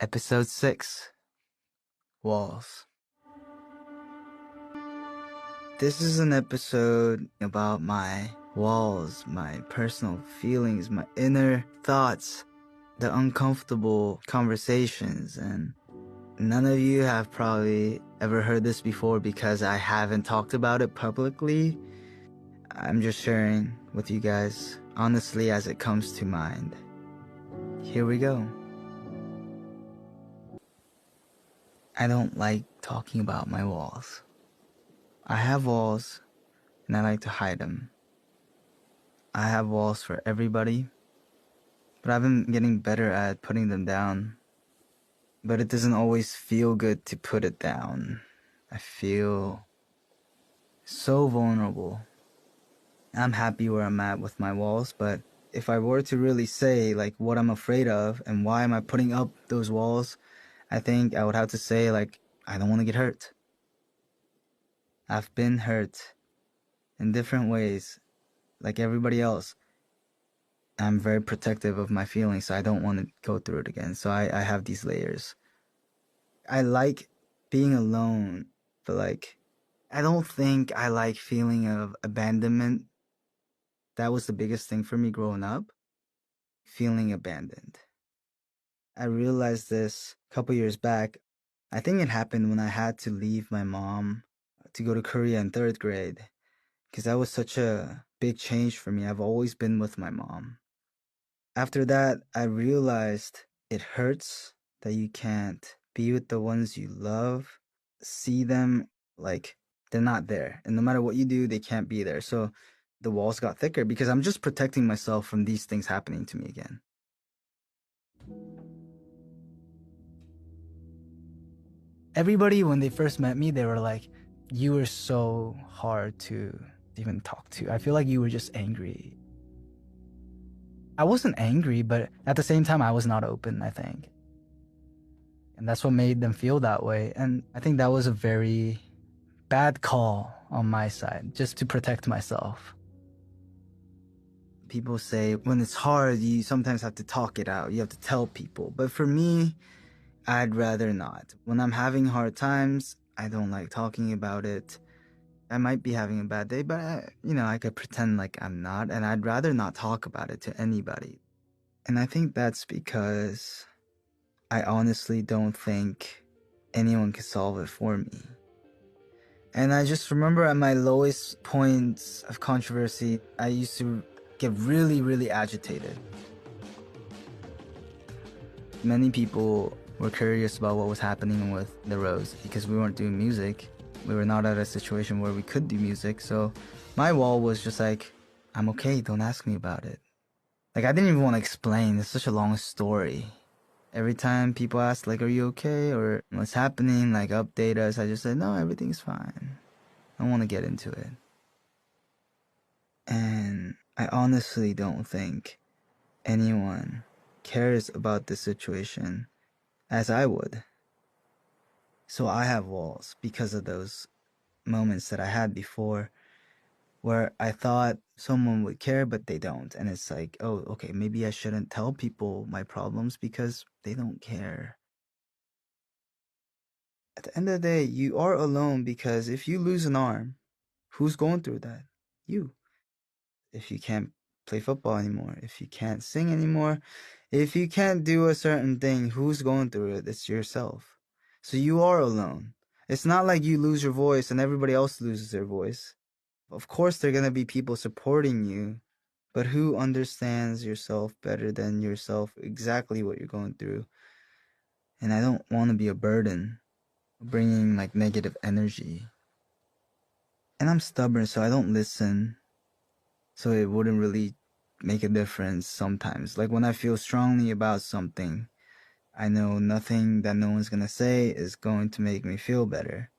Episode 6, Walls. This is an episode about my walls, my personal feelings, my inner thoughts, the uncomfortable conversations, and none of you have probably ever heard this before because I haven't talked about it publicly. I'm just sharing with you guys honestly as it comes to mind. Here we go. I don't like talking about my walls. I have walls, and I like to hide them. I have walls for everybody, but I've been getting better at putting them down. But it doesn't always feel good to put it down. I feel so vulnerable. I'm happy where I'm at with my walls, but if I were to really say like what I'm afraid of and why am I putting up those walls, I think I would have to say I don't want to get hurt. I've been hurt in different ways, like everybody else. I'm very protective of my feelings, so I don't want to go through it again. So I have these layers. I like being alone, but I don't think I like feeling of abandonment. That was the biggest thing for me growing up, feeling abandoned. I realized this a couple years back. I think it happened when I had to leave my mom to go to Korea in 3rd grade, because that was such a big change for me. I've always been with my mom. After that, I realized it hurts that you can't be with the ones you love, see them like they're not there. And no matter what you do, they can't be there. So the walls got thicker because I'm just protecting myself from these things happening to me again. Everybody, when they first met me, they were like, you were so hard to even talk to. I feel like you were just angry. I wasn't angry, but at the same time, I was not open, I think. And that's what made them feel that way. And I think that was a very bad call on my side, just to protect myself. People say when it's hard, you sometimes have to talk it out. You have to tell people. But for me, I'd rather not. When I'm having hard times, I don't like talking about it. I might be having a bad day, but I could pretend like I'm not, and I'd rather not talk about it to anybody. And I think that's because I honestly don't think anyone can solve it for me. And I just remember at my lowest points of controversy, I used to get really, really agitated. Many people were curious about what was happening with the Rose because we weren't doing music. We were not at a situation where we could do music. So my wall was just like, I'm okay, don't ask me about it. I didn't even want to explain. It's such a long story. Every time people ask, are you okay? Or what's happening? Update us. I just said, no, everything's fine. I don't want to get into it. And I honestly don't think anyone cares about this situation as I would. So I have walls because of those moments that I had before where I thought someone would care, but they don't. And it's like, oh, okay, maybe I shouldn't tell people my problems because they don't care. At the end of the day, you are alone because if you lose an arm, who's going through that? You. If you can't play football anymore, if you can't sing anymore, if you can't do a certain thing, who's going through it? It's yourself. So you are alone. It's not like you lose your voice and everybody else loses their voice. Of course, there are going to be people supporting you, but who understands yourself better than yourself, exactly what you're going through? And I don't want to be a burden, bringing negative energy. And I'm stubborn, so I don't listen. So it wouldn't really make a difference sometimes. When I feel strongly about something, I know nothing that no one's going to say is going to make me feel better.